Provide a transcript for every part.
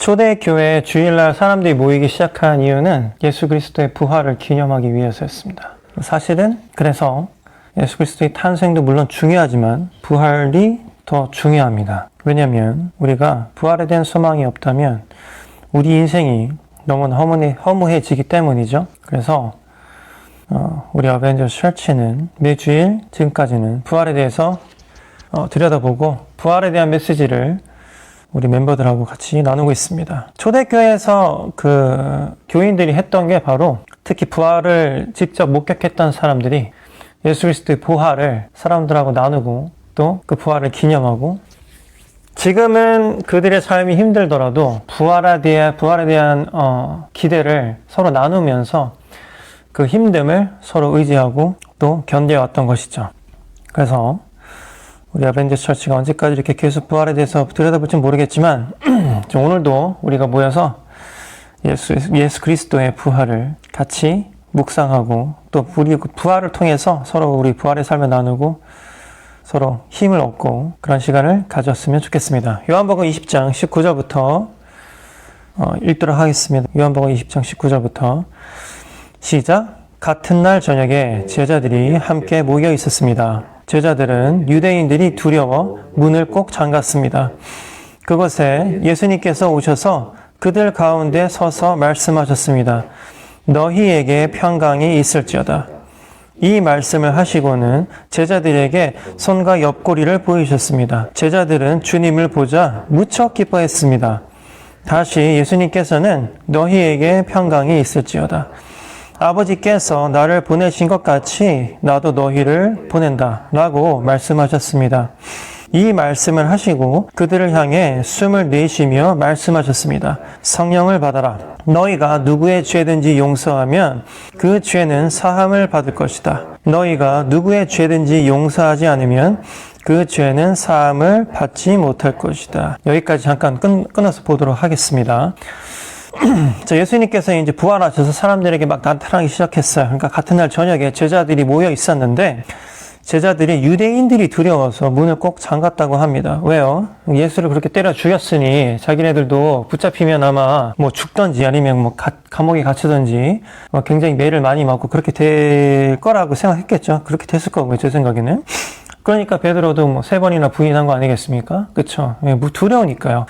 초대교회 주일날 사람들이 모이기 시작한 이유는 예수 그리스도의 부활을 기념하기 위해서였습니다. 사실은 그래서 예수 그리스도의 탄생도 물론 중요하지만 부활이 더 중요합니다. 왜냐하면 우리가 부활에 대한 소망이 없다면 우리 인생이 너무나 허무해지기 때문이죠. 그래서 우리 어벤져스 철치는 매주일 지금까지는 부활에 대해서 들여다보고 부활에 대한 메시지를 우리 멤버들하고 같이 나누고 있습니다. 초대교회에서 그 교인들이 했던 게 바로 특히 부활을 직접 목격했던 사람들이 예수 그리스도의 부활을 사람들하고 나누고 또 그 부활을 기념하고 지금은 그들의 삶이 힘들더라도 부활에 대한 기대를 서로 나누면서 그 힘듦을 서로 의지하고 또 견뎌왔던 것이죠. 그래서 우리 어벤져스 처치가 언제까지 이렇게 계속 부활에 대해서 들여다볼지 모르겠지만 오늘도 우리가 모여서 예수 그리스도의 부활을 같이 묵상하고 또 우리 부활을 통해서 서로 우리 부활의 삶을 나누고 서로 힘을 얻고 그런 시간을 가졌으면 좋겠습니다. 요한복음 20장 19절부터 읽도록 하겠습니다. 요한복음 20장 19절부터 시작. 같은 날 저녁에 제자들이 함께 모여 있었습니다. 제자들은 유대인들이 두려워 문을 꼭 잠갔습니다. 그곳에 예수님께서 오셔서 그들 가운데 서서 말씀하셨습니다. 너희에게 평강이 있을지어다. 이 말씀을 하시고는 제자들에게 손과 옆구리를 보이셨습니다. 제자들은 주님을 보자 무척 기뻐했습니다. 다시 예수님께서는 너희에게 평강이 있을지어다. 아버지께서 나를 보내신 것 같이 나도 너희를 보낸다 라고 말씀하셨습니다. 이 말씀을 하시고 그들을 향해 숨을 내쉬며 말씀하셨습니다. 성령을 받아라. 너희가 누구의 죄든지 용서하면 그 죄는 사함을 받을 것이다. 너희가 누구의 죄든지 용서하지 않으면 그 죄는 사함을 받지 못할 것이다. 여기까지 잠깐 끊어서 보도록 하겠습니다. 자, 예수님께서 이제 부활하셔서 사람들에게 막 나타나기 시작했어요. 그러니까 같은 날 저녁에 제자들이 모여 있었는데 제자들이 유대인들이 두려워서 문을 꼭 잠갔다고 합니다. 왜요? 예수를 그렇게 때려 죽였으니 자기네들도 붙잡히면 아마 뭐 죽던지 아니면 뭐 감옥에 갇히던지 굉장히 매를 많이 맞고 그렇게 될 거라고 생각했겠죠. 그렇게 됐을 거고요, 제 생각에는. 그러니까 베드로도 뭐 3번이나 부인한 거 아니겠습니까? 그쵸? 두려우니까요.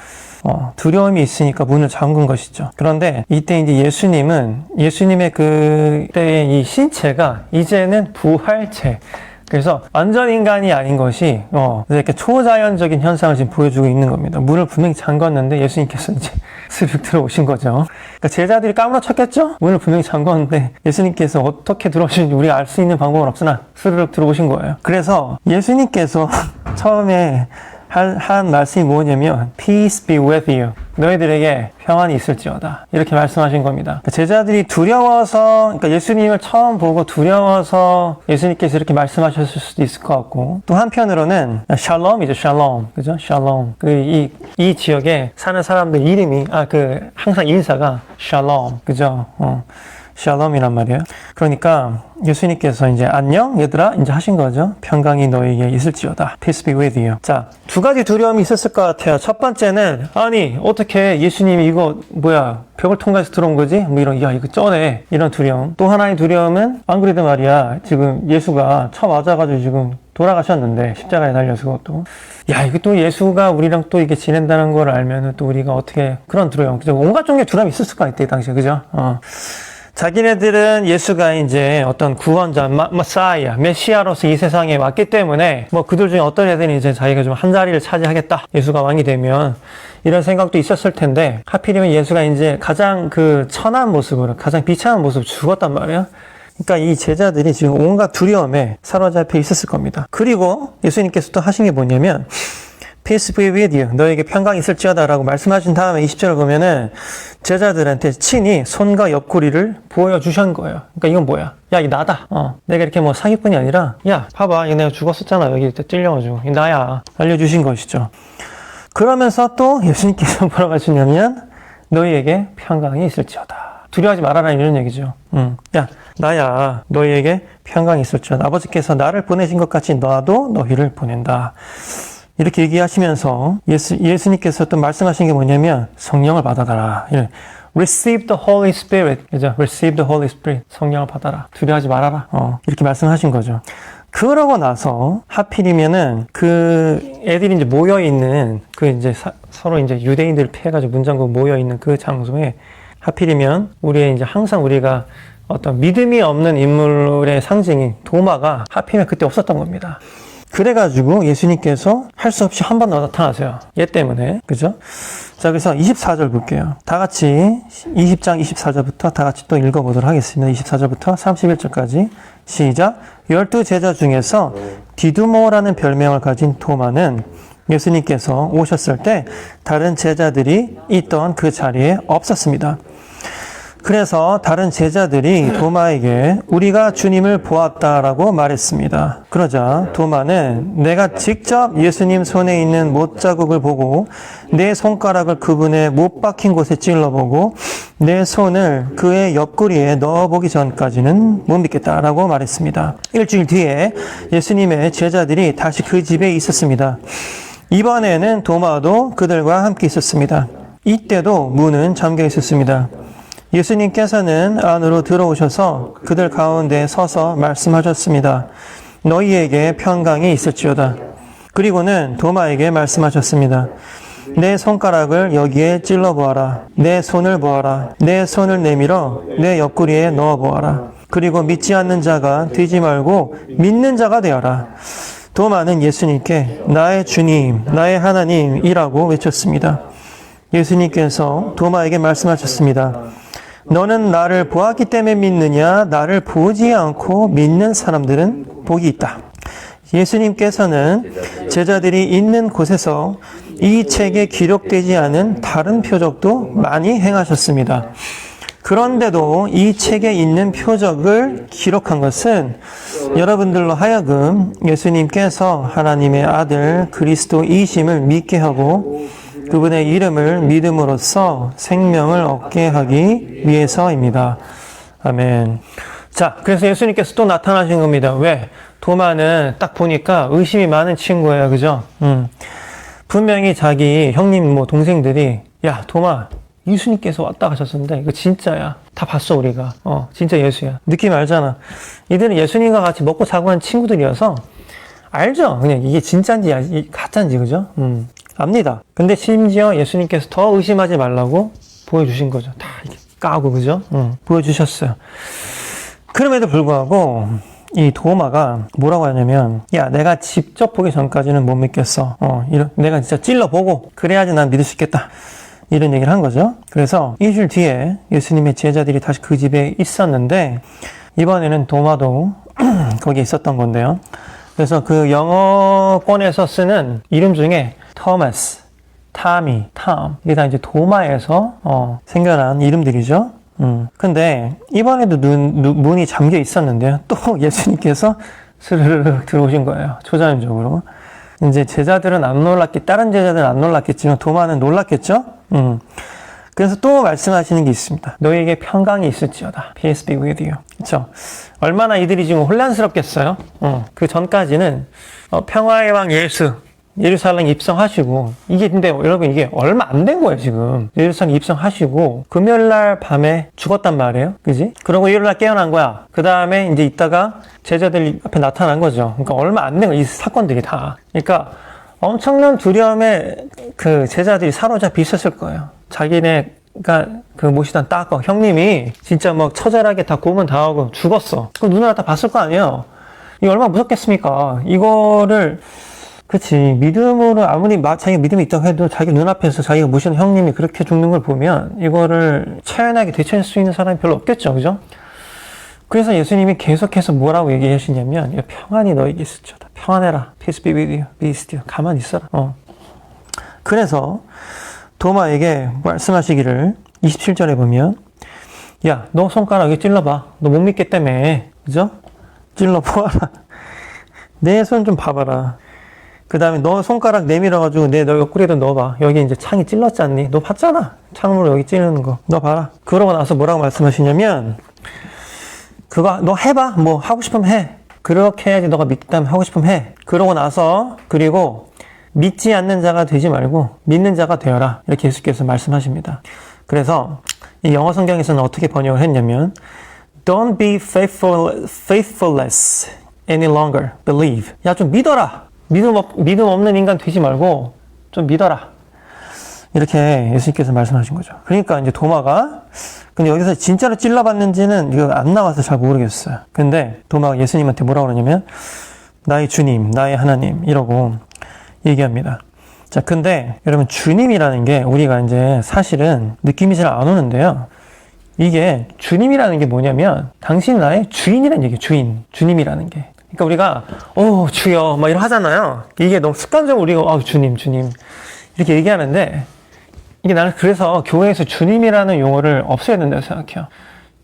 두려움이 있으니까 문을 잠근 것이죠. 그런데 이때 이제 예수님의 그때의 이 신체가 이제는 부활체. 그래서 완전 인간이 아닌 것이 이렇게 초자연적인 현상을 지금 보여주고 있는 겁니다. 문을 분명히 잠궜는데 예수님께서 이제 스르륵 들어오신 거죠. 그러니까 제자들이 까무러쳤겠죠? 문을 분명히 잠궜는데 예수님께서 어떻게 들어오시는지 우리가 알 수 있는 방법은 없으나 스르륵 들어오신 거예요. 그래서 예수님께서 처음에 한 말씀이 뭐냐면 Peace be with you. 너희들에게 평안이 있을지어다. 이렇게 말씀하신 겁니다. 제자들이 두려워서, 그러니까 예수님을 처음 보고 두려워서 예수님께서 이렇게 말씀하셨을 수도 있을 것 같고, 또 한편으로는 샬롬이죠, 샬롬. 그죠? 샬롬. 이 지역에 사는 사람들 이름이, 항상 인사가 샬롬. 그죠? 샬롬이란 말이에요. 그러니까 예수님께서 이제 안녕 얘들아 이제 하신 거죠. 평강이 너에게 있을지어다. Peace be with you. 자, 2가지 두려움이 있었을 것 같아요. 첫 번째는 아니 어떻게 예수님이 이거 벽을 통과해서 들어온 거지? 뭐 이런 이거 쩌네 이런 두려움. 또 하나의 두려움은 안 그래도 말이야 지금 예수가 쳐 맞아가지고 지금 돌아가셨는데 십자가에 달려서 그것도 이거 또 예수가 우리랑 또 이게 지낸다는 걸 알면은 또 우리가 어떻게 그런 두려움. 그죠? 온갖 종류의 두려움이 있었을 것 같아 당시에 그죠? 자기네들은 예수가 이제 어떤 구원자, 마사이아, 메시아로서 이 세상에 왔기 때문에 그들 중에 어떤 애들은 이제 자기가 좀 한 자리를 차지하겠다. 예수가 왕이 되면 이런 생각도 있었을 텐데 하필이면 예수가 이제 가장 그 천한 모습으로 가장 비참한 모습으로 죽었단 말이에요. 그러니까 이 제자들이 지금 온갖 두려움에 사로잡혀 있었을 겁니다. 그리고 예수님께서 또 하신 게 뭐냐면 Peace be with you. 너에게 평강이 있을지어다 라고 말씀하신 다음에 20절을 보면은 제자들한테 친히 손과 옆구리를 보여주신 거예요. 그러니까 이건 뭐야? 이 나다. 내가 이렇게 사기꾼이 아니라 봐봐. 이거 내가 죽었었잖아. 여기 찔려가지고. 나야. 알려주신 것이죠. 그러면서 또 예수님께서 뭐라고 하시냐면 너희에게 평강이 있을지어다. 두려워하지 말아라 이런 얘기죠. 나야. 너희에게 평강이 있을지어다. 아버지께서 나를 보내신 것 같이 나도 너희를 보낸다. 이렇게 얘기하시면서 예수님께서 또 말씀하신 게 뭐냐면 성령을 받아라. Receive the Holy Spirit. 그죠? Receive the Holy Spirit. 성령을 받아라. 두려워하지 말아라. 이렇게 말씀하신 거죠. 그러고 나서 하필이면은 그 애들이 이제 모여 있는 그 이제 서로 이제 유대인들 피해가지고 문 잠그고 모여 있는 그 장소에 하필이면 우리의 이제 항상 우리가 어떤 믿음이 없는 인물의 상징인 도마가 하필이면 그때 없었던 겁니다. 그래가지고 예수님께서 할 수 없이 한 번 더 나타나세요. 얘 때문에. 그죠? 자, 그래서 24절 볼게요. 다 같이 20장 24절부터 다 같이 또 읽어보도록 하겠습니다. 24절부터 31절까지 시작. 12 제자 중에서 디두모라는 별명을 가진 도마는 예수님께서 오셨을 때 다른 제자들이 있던 그 자리에 없었습니다. 그래서 다른 제자들이 도마에게 우리가 주님을 보았다라고 말했습니다. 그러자 도마는 내가 직접 예수님 손에 있는 못자국을 보고 내 손가락을 그분의 못 박힌 곳에 찔러보고 내 손을 그의 옆구리에 넣어보기 전까지는 못 믿겠다라고 말했습니다. 일주일 뒤에 예수님의 제자들이 다시 그 집에 있었습니다. 이번에는 도마도 그들과 함께 있었습니다. 이때도 문은 잠겨 있었습니다. 예수님께서는 안으로 들어오셔서 그들 가운데 서서 말씀하셨습니다. 너희에게 평강이 있을지어다. 그리고는 도마에게 말씀하셨습니다. 내 손가락을 여기에 찔러보아라. 내 손을 보아라. 내 손을 내밀어 내 옆구리에 넣어보아라. 그리고 믿지 않는 자가 되지 말고 믿는 자가 되어라. 도마는 예수님께 나의 주님, 나의 하나님이라고 외쳤습니다. 예수님께서 도마에게 말씀하셨습니다. 너는 나를 보았기 때문에 믿느냐? 나를 보지 않고 믿는 사람들은 복이 있다. 예수님께서는 제자들이 있는 곳에서 이 책에 기록되지 않은 다른 표적도 많이 행하셨습니다. 그런데도 이 책에 있는 표적을 기록한 것은 여러분들로 하여금 예수님께서 하나님의 아들 그리스도이심을 믿게 하고 그분의 이름을 믿음으로써 생명을 얻게 하기 위해서입니다. 아멘. 자, 그래서 예수님께서 또 나타나신 겁니다. 왜? 도마는 딱 보니까 의심이 많은 친구예요. 그죠? 분명히 자기 형님 뭐 동생들이 야, 도마, 예수님께서 왔다 가셨는데 이거 진짜야. 다 봤어 우리가. 진짜 예수야. 느낌 알잖아. 이들은 예수님과 같이 먹고 자고 한 친구들이어서 알죠? 그냥 이게 진짜인지 가짜인지. 그죠? 압니다. 근데 심지어 예수님께서 더 의심하지 말라고 보여주신 거죠. 다 이렇게 까고, 그죠? 보여주셨어요. 그럼에도 불구하고 이 도마가 뭐라고 하냐면 야, 내가 직접 보기 전까지는 못 믿겠어. 내가 진짜 찔러보고 그래야지 난 믿을 수 있겠다. 이런 얘기를 한 거죠. 그래서 일주일 뒤에 예수님의 제자들이 다시 그 집에 있었는데 이번에는 도마도 거기에 있었던 건데요. 그래서 그 영어권에서 쓰는 이름 중에 토마스, 타미, 탐 이게 다 이제 도마에서 생겨난 이름들이죠. 근데 이번에도 문이 잠겨 있었는데요. 또 예수님께서 스르르 들어오신 거예요. 초자연적으로. 이제 제자들은 안 놀랐겠, 다른 제자들은 안 놀랐겠지만 도마는 놀랐겠죠. 그래서 또 말씀하시는 게 있습니다. 너희에게 평강이 있을지어다. Peace be with you. 그렇죠? 얼마나 이들이 지금 혼란스럽겠어요. 그 전까지는 평화의 왕 예수 예루살렘 입성하시고 이게 근데 여러분 이게 얼마 안 된 거예요 지금. 예루살렘 입성하시고 금요일날 밤에 죽었단 말이에요. 그지? 그러고 일요일날 깨어난 거야. 그 다음에 이제 있다가 제자들 앞에 나타난 거죠. 그러니까 얼마 안 된 거예요 이 사건들이 다. 그러니까 엄청난 두려움에 그 제자들이 사로잡혀 있었을 거예요. 자기네가 그 모시던 따거 형님이 진짜 막 처절하게 다 고문 당하고 죽었어. 그 누나가 다 봤을 거 아니에요. 이거 얼마나 무섭겠습니까? 이거를 그치. 믿음으로 아무리 자기가 믿음이 있다고 해도 자기 눈앞에서 자기가 모시는 형님이 그렇게 죽는 걸 보면 이거를 차연하게 대처할 수 있는 사람이 별로 없겠죠. 그죠? 그래서 예수님이 계속해서 뭐라고 얘기하시냐면 평안이 너에게 있을지어다. 평안해라. Peace be with you. Be still. 가만히 있어라. 그래서 도마에게 말씀하시기를 27절에 보면 야, 너 손가락 여기 찔러봐. 너 못 믿겠다며. 그죠? 찔러보아라. 내 손 좀 봐봐라. 그 다음에 너 손가락 내밀어가지고 너 옆구리에도 넣어봐. 여기 이제 창이 찔렀지 않니? 너 봤잖아. 창으로 여기 찌르는 거. 너 봐라. 그러고 나서 뭐라고 말씀하시냐면 그거 너 해봐. 뭐 하고 싶으면 해. 그렇게 해야지 너가 믿다면 하고 싶으면 해. 그러고 나서 그리고 믿지 않는 자가 되지 말고 믿는 자가 되어라. 이렇게 예수께서 말씀하십니다. 그래서 이 영어 성경에서는 어떻게 번역을 했냐면 Don't be faithless any longer. Believe. 야, 좀 믿어라. 믿음 없는 인간 되지 말고 좀 믿어라. 이렇게 예수님께서 말씀하신 거죠. 그러니까 이제 도마가 근데 여기서 진짜로 찔러봤는지는 이거 안 나와서 잘 모르겠어요. 근데 도마가 예수님한테 뭐라고 그러냐면 나의 주님, 나의 하나님 이러고 얘기합니다. 자, 근데 여러분 주님이라는 게 우리가 이제 사실은 느낌이 잘 안 오는데요. 이게 주님이라는 게 뭐냐면 당신이 나의 주인이라는 얘기예요. 주님이라는 게. 그러니까 우리가 주여 막 이런 하잖아요. 이게 너무 습관적으로 우리가 주님 이렇게 얘기하는데 이게 나는 그래서 교회에서 주님이라는 용어를 없애야 된다고 생각해요.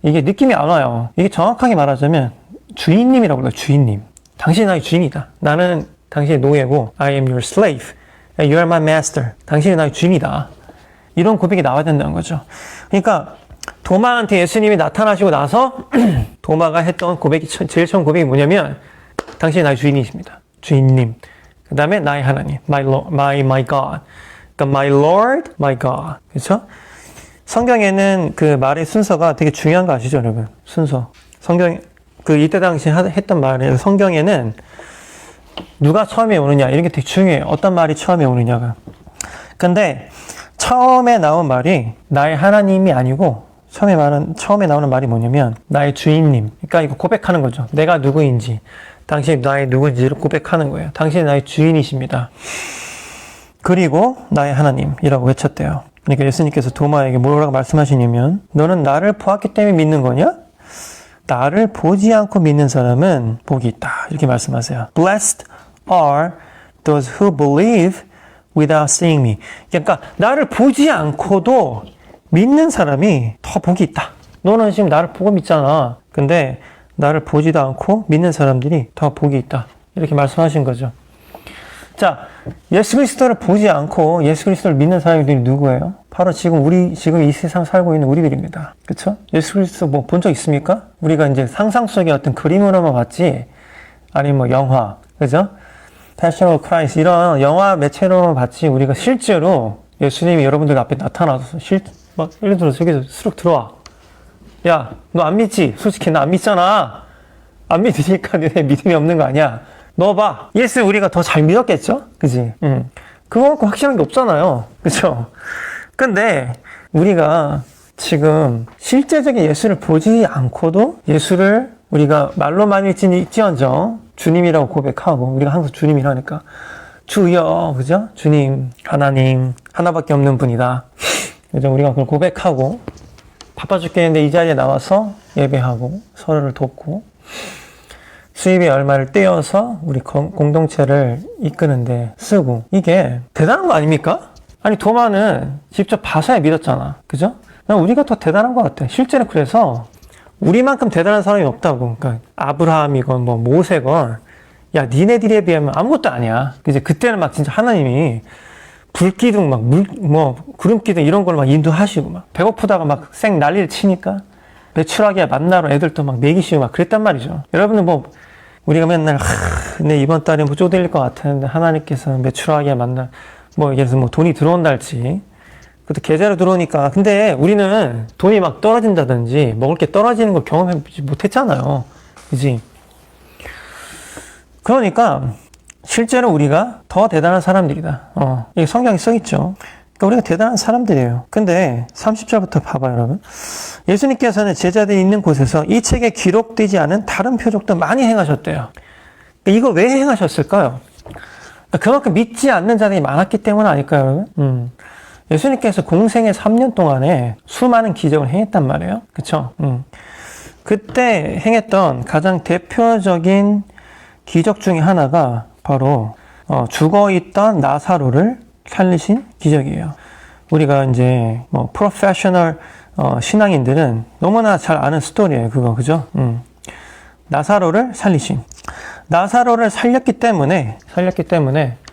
이게 느낌이 안 와요. 이게 정확하게 말하자면 주인님이라고 불러요. 주인님. 당신이 나의 주인이다. 나는 당신의 노예고 I am your slave. You are my master. 당신이 나의 주인이다. 이런 고백이 나와야 된다는 거죠. 그러니까 도마한테 예수님이 나타나시고 나서 도마가 했던 고백이 제일 처음 고백이 뭐냐면 당신이 나의 주인이십니다. 주인님. 그 다음에 나의 하나님. My God. 그러니까 my Lord, my God. 그렇죠? 성경에는 그 말의 순서가 되게 중요한 거 아시죠, 여러분? 순서. 이때 당시 했던 말에 성경에는 누가 처음에 오느냐 이런 게 되게 중요해요. 어떤 말이 처음에 오느냐가. 근데 처음에 나온 말이 나의 하나님이 아니고 처음에 나오는 말이 뭐냐면 나의 주인님. 그러니까 이거 고백하는 거죠. 내가 누구인지, 당신이 나의 누구인지를 고백하는 거예요. 당신이 나의 주인이십니다. 그리고 나의 하나님이라고 외쳤대요. 그러니까 예수님께서 도마에게 뭐라고 말씀하시냐면 너는 나를 보았기 때문에 믿는 거냐? 나를 보지 않고 믿는 사람은 복이 있다. 이렇게 말씀하세요. Blessed are those who believe without seeing me. 그러니까 나를 보지 않고도 믿는 사람이 더 복이 있다. 너는 지금 나를 보고 믿잖아. 근데 나를 보지도 않고 믿는 사람들이 더 복이 있다. 이렇게 말씀하신 거죠. 자, 예수 그리스도를 보지 않고 예수 그리스도를 믿는 사람들이 누구예요? 바로 지금 이 세상 살고 있는 우리들입니다. 그쵸? 예수 그리스도 뭐 본 적 있습니까? 우리가 이제 상상 속의 어떤 그림으로만 봤지, 아니면 뭐 영화, 그죠? Passion of Christ, 이런 영화 매체로만 봤지, 우리가 실제로 예수님이 여러분들 앞에 나타나서 예를 들어서 여기서 수룩 들어와. 야, 너 안 믿지? 솔직히 나 안 믿잖아. 안 믿으니까 너네 믿음이 없는 거 아니야. 너 봐. 예수 우리가 더 잘 믿었겠죠? 그지? 그거 갖고 확실한 게 없잖아요. 그쵸? 근데 우리가 지금 실제적인 예수를 보지 않고도 예수를 우리가 말로만 일지언정 주님이라고 고백하고, 우리가 항상 주님이라니까 주여, 그죠? 주님, 하나님, 하나밖에 없는 분이다. 그죠? 우리가 그걸 고백하고 바빠 죽겠는데 이 자리에 나와서 예배하고 서로를 돕고 수입의 얼마를 떼어서 우리 공동체를 이끄는데 쓰고, 이게 대단한 거 아닙니까? 아니 도마는 직접 봐서야 믿었잖아. 그죠? 난 우리가 더 대단한 것 같아. 실제로 그래서 우리만큼 대단한 사람이 없다고. 그러니까 아브라함이건 뭐 모세건, 야 니네들에 비하면 아무것도 아니야. 이제 그때는 막 진짜 하나님이 불기둥 구름기둥 이런 걸 막 인도하시고, 막 배고프다가 막 쌩 난리를 치니까 메추라기야 만나러 애들도 막 먹이시고 막 그랬단 말이죠. 여러분은 뭐 우리가 맨날 내 이번 달에 뭐 쪼들릴 것 같았는데 하나님께서 메추라기야 만나 예를 들어서 뭐 돈이 들어온다 할지, 그것도 계좌로 들어오니까. 근데 우리는 돈이 막 떨어진다든지 먹을 게 떨어지는 걸 경험하지 못했잖아요. 그지? 그러니까 실제로 우리가 더 대단한 사람들이다. 이게 성경에 써있죠. 그러니까 우리가 대단한 사람들이에요. 근데 30절부터 봐봐요, 여러분. 예수님께서는 제자들이 있는 곳에서 이 책에 기록되지 않은 다른 표적도 많이 행하셨대요. 이거 왜 행하셨을까요? 그만큼 믿지 않는 자들이 많았기 때문 아닐까요, 여러분? 예수님께서 공생의 3년 동안에 수많은 기적을 행했단 말이에요. 그쵸? 그때 행했던 가장 대표적인 기적 중에 하나가 바로 죽어있던 나사로를 살리신 기적이에요. 우리가 이제 프로페셔널 신앙인들은 너무나 잘 아는 스토리예요, 그거. 그죠? 나사로를 살리신. 나사로를 살렸기 때문에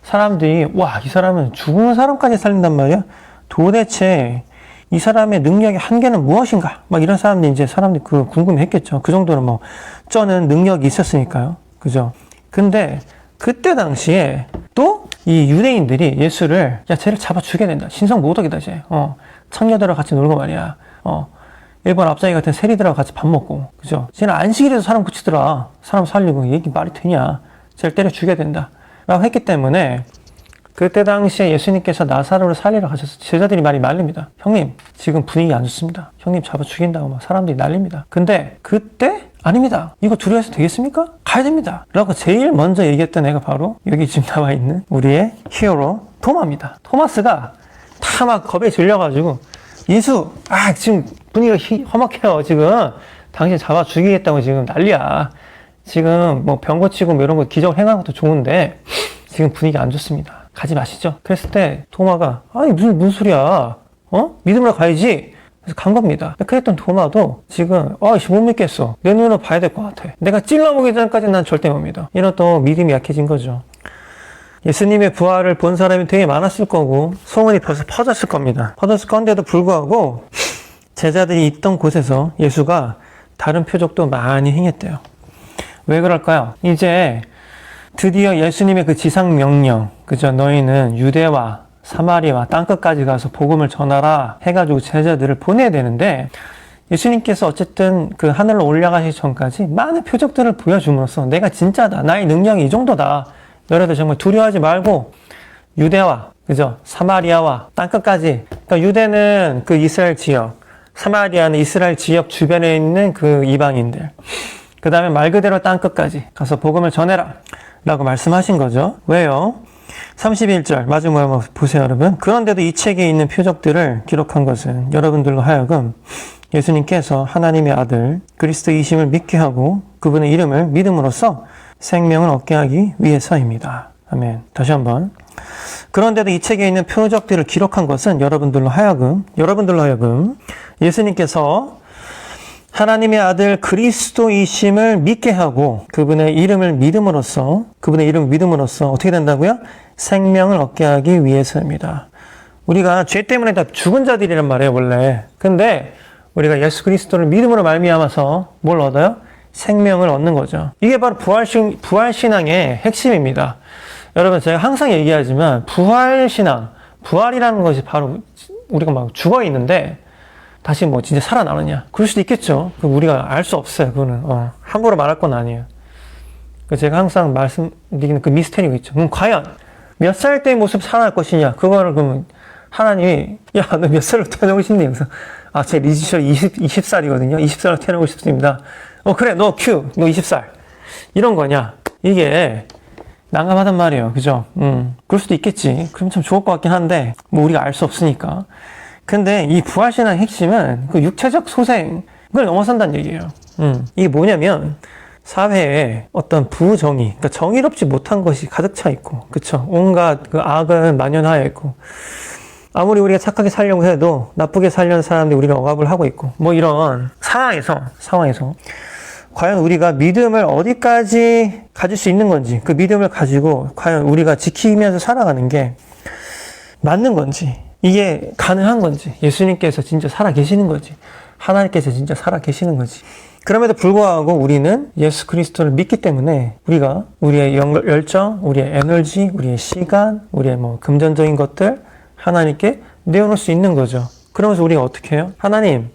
사람들이 이 사람은 죽은 사람까지 살린단 말이야? 도대체 이 사람의 능력의 한계는 무엇인가? 막 이런 사람들이 궁금해 했겠죠. 그 정도로 쩌는 능력이 있었으니까요. 그죠? 근데 그때 당시에 또 이 유대인들이 예수를 야 쟤를 잡아 죽여야 된다. 신성 모독이다 쟤. 청녀들하고 같이 놀고 말이야. 일본 앞사이 같은 세리들하고 같이 밥 먹고, 그죠? 쟤는 안식일에도 사람 고치더라. 사람 살리고 이게 말이 되냐? 쟤를 때려 죽여야 된다. 라고 했기 때문에 그때 당시에 예수님께서 나사로를 살리러 가셔서 제자들이 많이 말립니다. 형님, 지금 분위기 안 좋습니다. 형님 잡아 죽인다고 막 사람들이 난립니다. 근데 그때 아닙니다. 이거 두려워해서 되겠습니까? 가야 됩니다. 라고 제일 먼저 얘기했던 애가 바로 여기 지금 나와 있는 우리의 히어로 토마입니다. 토마스가 다 막 겁에 질려가지고 예수, 지금 분위기가 험악해요. 지금 당신 잡아 죽이겠다고 지금 난리야. 지금 뭐 병 고치고 뭐 이런 거 기적을 행하는 것도 좋은데 지금 분위기 안 좋습니다. 가지 마시죠. 그랬을 때 토마가 아니 무슨 소리야? 믿음으로 가야지. 그래서 간 겁니다. 그랬던 토마도 지금 못 믿겠어. 내 눈으로 봐야 될 것 같아. 내가 찔러보기 전까지는 난 절대 못 믿어. 이런 또 믿음이 약해진 거죠. 예수님의 부활을 본 사람이 되게 많았을 거고 소문이 벌써 퍼졌을 겁니다. 퍼졌을 건데도 불구하고 제자들이 있던 곳에서 예수가 다른 표적도 많이 행했대요. 왜 그럴까요? 이제 드디어 예수님의 그 지상 명령, 그죠? 너희는 유대와 사마리아와 땅끝까지 가서 복음을 전하라 해가지고 제자들을 보내야 되는데 예수님께서 어쨌든 그 하늘로 올라가시기 전까지 많은 표적들을 보여줌으로써 내가 진짜다. 나의 능력이 이 정도다. 너희들 정말 두려워하지 말고 유대와, 그죠? 사마리아와 땅끝까지. 그러니까 유대는 그 이스라엘 지역, 사마리아는 이스라엘 지역 주변에 있는 그 이방인들. 그 다음에 말 그대로 땅끝까지 가서 복음을 전해라. 라고 말씀하신 거죠. 왜요? 31절 마지막에 한번 보세요, 여러분. 그런데도 이 책에 있는 표적들을 기록한 것은 여러분들로 하여금 예수님께서 하나님의 아들 그리스도이심을 믿게 하고 그분의 이름을 믿음으로써 생명을 얻게 하기 위해서입니다. 아멘. 다시 한번. 그런데도 이 책에 있는 표적들을 기록한 것은 여러분들로 하여금 예수님께서 하나님의 아들 그리스도이심을 믿게 하고 그분의 이름을 믿음으로써 어떻게 된다고요? 생명을 얻게 하기 위해서입니다. 우리가 죄 때문에 다 죽은 자들이란 말이에요, 원래. 근데 우리가 예수 그리스도를 믿음으로 말미암아서 뭘 얻어요? 생명을 얻는 거죠. 이게 바로 부활신앙의 핵심입니다. 여러분, 제가 항상 얘기하지만 부활신앙, 부활이라는 것이 바로 우리가 막 죽어 있는데 다시 뭐 진짜 살아나느냐? 그럴 수도 있겠죠. 그 우리가 알 수 없어요. 그거는 함부로 말할 건 아니에요. 제가 항상 말씀드리는 그 미스테리가 있죠. 그럼 과연 몇 살 때의 모습 살아날 것이냐? 그거를 그러면 하나님이 야, 너 몇 살로 태어나고 싶니? 그래서 제 리지셜 20살이거든요. 20살로 태어나고 싶습니다. 그래, 너 20살. 이런 거냐? 이게 난감하단 말이에요. 그죠? 그럴 수도 있겠지. 그럼 참 좋을 것 같긴 한데 뭐 우리가 알 수 없으니까. 근데 이 부활신앙의 핵심은 그 육체적 소생을 넘어선다는 얘기예요. 이게 뭐냐면 사회에 어떤 부정의, 그러니까 정의롭지 못한 것이 가득 차 있고, 그쵸? 온갖 그 악은 만연하여 있고, 아무리 우리가 착하게 살려고 해도 나쁘게 살려는 사람들이 우리를 억압을 하고 있고, 뭐 이런 상황에서 과연 우리가 믿음을 어디까지 가질 수 있는 건지, 그 믿음을 가지고 과연 우리가 지키면서 살아가는 게 맞는 건지, 이게 가능한 건지, 예수님께서 진짜 살아 계시는 건지, 하나님께서 진짜 살아 계시는 건지. 그럼에도 불구하고 우리는 예수 그리스도를 믿기 때문에 우리가 우리의 열정, 우리의 에너지, 우리의 시간, 우리의 뭐 금전적인 것들 하나님께 내어놓을 수 있는 거죠. 그러면서 우리가 어떻게 해요? 하나님,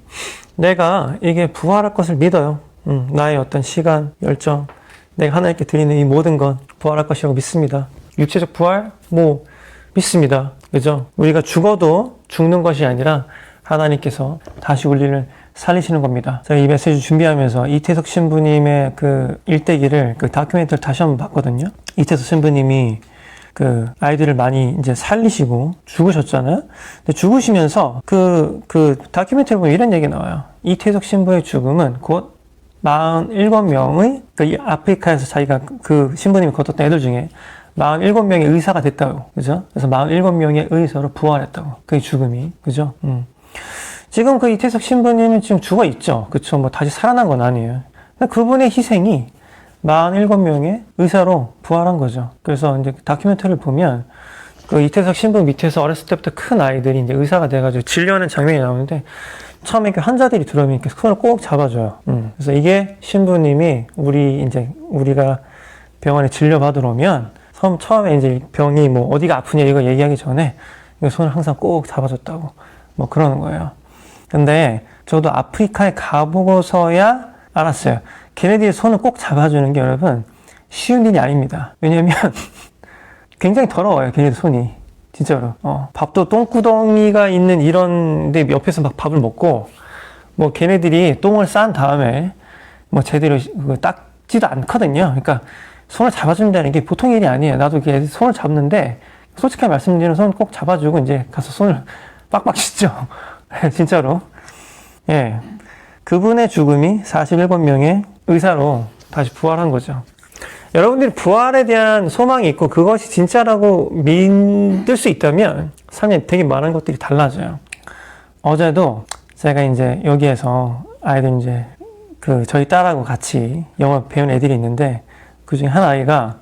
내가 이게 부활할 것을 믿어요. 나의 어떤 시간, 열정, 내가 하나님께 드리는 이 모든 건 부활할 것이라고 믿습니다. 육체적 부활? 믿습니다. 그죠? 우리가 죽어도 죽는 것이 아니라 하나님께서 다시 우리를 살리시는 겁니다. 제가 이 메시지 준비하면서 이태석 신부님의 그 일대기를 그 다큐멘터리를 다시 한번 봤거든요. 이태석 신부님이 그 아이들을 많이 이제 살리시고 죽으셨잖아요. 근데 죽으시면서 그 다큐멘터리 보면 이런 얘기 나와요. 이태석 신부의 죽음은 곧 47명의 그 아프리카에서 자기가 그 신부님이 거뒀던 애들 중에 47명의 의사가 됐다고. 그죠? 그래서 47명의 의사로 부활했다고. 그의 죽음이. 그죠? 지금 그 이태석 신부님은 지금 죽어 있죠. 그쵸? 뭐 다시 살아난 건 아니에요. 근데 그분의 희생이 47명의 의사로 부활한 거죠. 그래서 이제 다큐멘터리를 보면 그 이태석 신부 밑에서 어렸을 때부터 큰 아이들이 이제 의사가 돼가지고 진료하는 장면이 나오는데 처음에 이렇게 환자들이 들어오면 이렇게 손을 꼭 잡아줘요. 그래서 이게 신부님이 우리가 병원에 진료받으러 오면 처음에 이제 병이 뭐 어디가 아프냐 이거 얘기하기 전에 이거 손을 항상 꼭 잡아줬다고 뭐 그러는 거예요. 근데 저도 아프리카에 가보고서야 알았어요. 걔네들이 손을 꼭 잡아주는 게 여러분 쉬운 일이 아닙니다. 왜냐면 굉장히 더러워요. 걔네들 손이. 진짜로. 밥도 똥구덩이가 있는 이런 데 옆에서 막 밥을 먹고 뭐 걔네들이 똥을 싼 다음에 뭐 제대로 닦지도 않거든요. 그러니까 손을 잡아준다는 게 보통 일이 아니에요. 나도 이렇게 손을 잡는데 솔직하게 말씀드리면 손을 꼭 잡아주고 이제 가서 손을 빡빡 씻죠. 진짜로. 예. 그분의 죽음이 47명의 의사로 다시 부활한 거죠. 여러분들이 부활에 대한 소망이 있고 그것이 진짜라고 믿을 수 있다면 삶에 되게 많은 것들이 달라져요. 어제도 제가 이제 여기에서 아이들 이제 저희 딸하고 같이 영어 배운 애들이 있는데 그 중에 한 아이가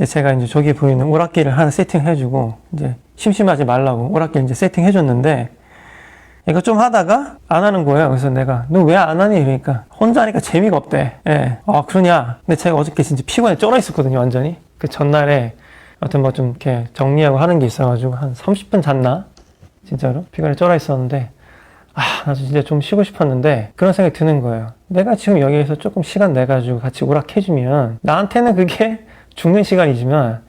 제가 이제 저기 보이는 오락기를 하나 세팅해주고 이제 심심하지 말라고 오락기 이제 세팅해줬는데 이거 좀 하다가 안 하는 거예요. 그래서 내가 너 왜 안 하니? 그러니까 혼자 하니까 재미가 없대. 예. 아 그러냐? 근데 제가 어저께 진짜 피곤해 쩔어 있었거든요. 완전히. 그 전날에 하여튼 뭐 좀 이렇게 정리하고 하는 게 있어가지고 한 30분 잤나? 진짜로 피곤해 쩔어 있었는데 나도 진짜 좀 쉬고 싶었는데 그런 생각이 드는 거예요. 내가 지금 여기에서 조금 시간 내가지고 같이 오락해주면 나한테는 그게 죽는 시간이지만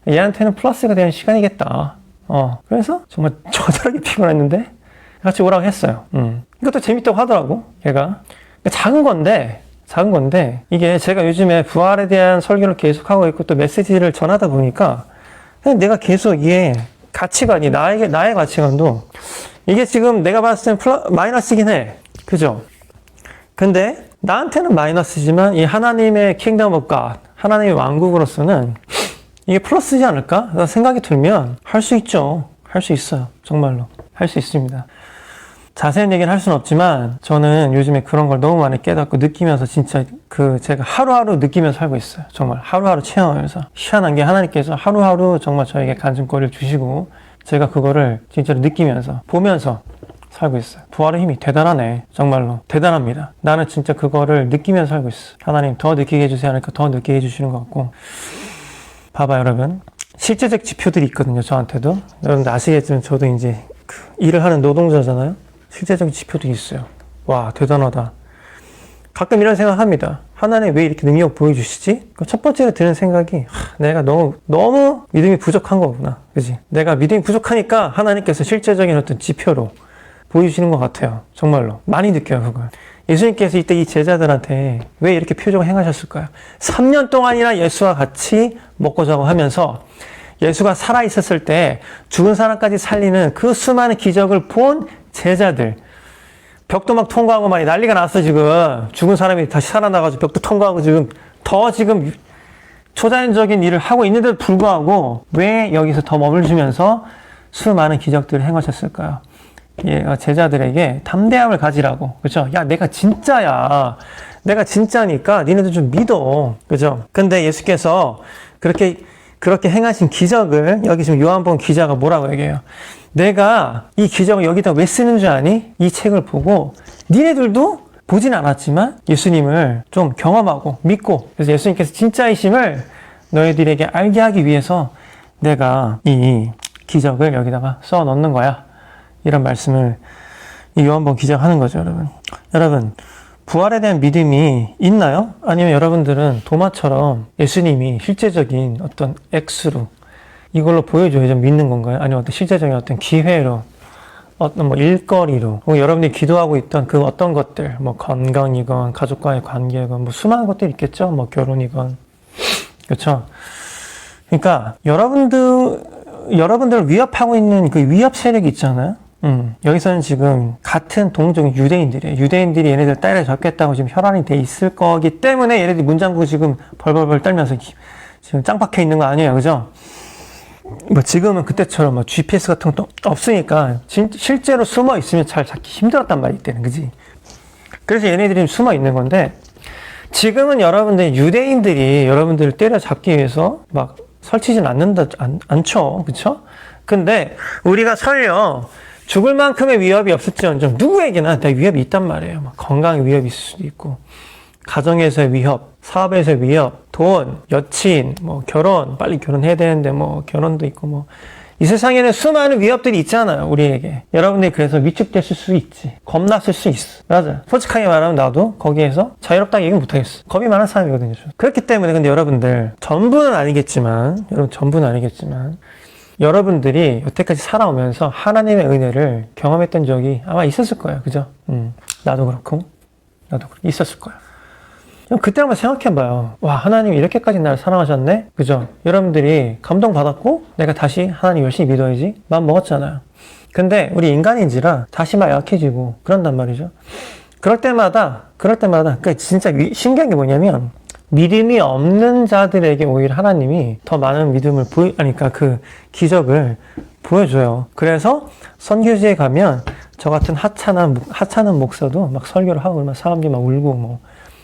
얘한테는 플러스가 되는 시간이겠다. 그래서 정말 저절하게 피곤했는데 같이 오라고 했어요. 이것도 재밌다고 하더라고, 걔가. 작은 건데, 이게 제가 요즘에 부활에 대한 설교를 계속하고 있고 또 메시지를 전하다 보니까 그냥 내가 계속 이게 가치관이, 나의 가치관도 이게 지금 내가 봤을 땐 마이너스긴 해. 그죠? 근데 나한테는 마이너스지만 이 하나님의 킹덤 오브 갓, 하나님의 왕국으로서는 이게 플러스지 않을까? 생각이 들면 할 수 있죠. 할 수 있어요. 정말로. 할 수 있습니다. 자세한 얘기는 할 수는 없지만 저는 요즘에 그런 걸 너무 많이 깨닫고 느끼면서 진짜 제가 하루하루 느끼면서 살고 있어요. 정말 하루하루 체험하면서. 희한한 게 하나님께서 하루하루 정말 저에게 간증거리를 주시고 제가 그거를 진짜로 느끼면서 보면서 살고 있어요. 부활의 힘이 대단하네. 정말로 대단합니다. 나는 진짜 그거를 느끼면서 살고 있어. 하나님 더 느끼게 해주세요 하니까 더 느끼게 해주시는 것 같고 봐봐 여러분. 실제적 지표들이 있거든요. 저한테도. 여러분들 아시겠지만 저도 이제 일을 하는 노동자잖아요. 실제적인 지표도 있어요. 와 대단하다. 가끔 이런 생각합니다. 하나님 왜 이렇게 능력 보여주시지? 첫 번째로 드는 생각이 내가 너무 믿음이 부족한 거구나. 그지? 내가 믿음이 부족하니까 하나님께서 실제적인 어떤 지표로 보여주시는 것 같아요. 정말로 많이 느껴요 그걸. 예수님께서 이때 이 제자들한테 왜 이렇게 표적을 행하셨을까요? 3년 동안이나 예수와 같이 먹고 자고 하면서 예수가 살아있었을 때 죽은 사람까지 살리는 그 수많은 기적을 본 제자들, 벽도 막 통과하고 많이 난리가 났어 지금. 죽은 사람이 다시 살아나가지고 벽도 통과하고 지금 초자연적인 일을 하고 있는데도 불구하고 왜 여기서 더 머물주면서 수많은 기적들을 행하셨을까요? 제자들에게 담대함을 가지라고. 그죠? 야, 내가 진짜야. 내가 진짜니까 니네들 좀 믿어. 그죠? 근데 예수께서 그렇게 행하신 기적을 여기 지금 요한복음 기자가 뭐라고 얘기해요? 내가 이 기적을 여기다 왜 쓰는 줄 아니? 이 책을 보고 니네들도 보진 않았지만 예수님을 좀 경험하고 믿고 그래서 예수님께서 진짜이심을 너희들에게 알게 하기 위해서 내가 이 기적을 여기다가 써 넣는 거야. 이런 말씀을 이 요한복음 기자가 하는 거죠, 여러분. 여러분, 부활에 대한 믿음이 있나요? 아니면 여러분들은 도마처럼 예수님이 실제적인 어떤 액수로 이걸로 보여줘야 좀 믿는 건가요? 아니면 어떤 실제적인 어떤 기회로, 어떤 뭐 일거리로, 혹은 여러분들이 기도하고 있던 그 어떤 것들, 뭐 건강이건, 가족과의 관계건, 뭐 수많은 것들이 있겠죠? 뭐 결혼이건. 그렇죠? 그러니까 여러분들을 위협하고 있는 그 위협 세력이 있잖아요? 여기서는 지금 같은 동족인 유대인들이에요. 유대인들이 얘네들 때려잡겠다고 지금 혈안이 돼 있을 거기 때문에 얘네들이 문장구 지금 벌벌벌 떨면서 지금 짱 박혀 있는 거 아니에요. 그죠? 뭐 지금은 그때처럼 뭐 GPS 같은 것도 없으니까 실제로 숨어 있으면 잘 잡기 힘들었단 말이기 때문에. 그지? 그래서 얘네들이 숨어 있는 건데 지금은 유대인들이 여러분들을 때려잡기 위해서 막 설치진 않죠. 그쵸? 근데 우리가 설령 죽을 만큼의 위협이 없을지언정 누구에게나 다 위협이 있단 말이에요. 막 건강의 위협이 있을 수도 있고 가정에서의 위협, 사업에서의 위협, 돈, 여친, 뭐 결혼, 빨리 결혼해야 되는데 뭐 결혼도 있고 뭐 이 세상에는 수많은 위협들이 있잖아요, 우리에게. 여러분들이 그래서 위축됐을 수 있지. 겁났을 수 있어. 맞아. 솔직하게 말하면 나도 거기에서 자유롭다고 얘기는 못하겠어. 겁이 많은 사람이거든요. 그렇기 때문에 근데 여러분들, 전부는 아니겠지만, 여러분들이 여태까지 살아오면서 하나님의 은혜를 경험했던 적이 아마 있었을 거예요. 그죠? 나도 그렇고, 있었을 거예요. 그때 한번 생각해봐요. 와, 하나님이 이렇게까지 나를 사랑하셨네? 그죠? 여러분들이 감동받았고, 내가 다시 하나님 열심히 믿어야지. 마음 먹었잖아요. 근데 우리 인간인지라 다시 막 약해지고, 그런단 말이죠. 그럴 때마다, 그러니까 진짜 신기한 게 뭐냐면, 믿음이 없는 자들에게 오히려 하나님이 더 많은 믿음을 그러니까 그 기적을 보여줘요. 그래서 선교지에 가면 저 같은 하찮은 목사도 막 설교를 하고, 막 사람들이 막 울고, 뭐,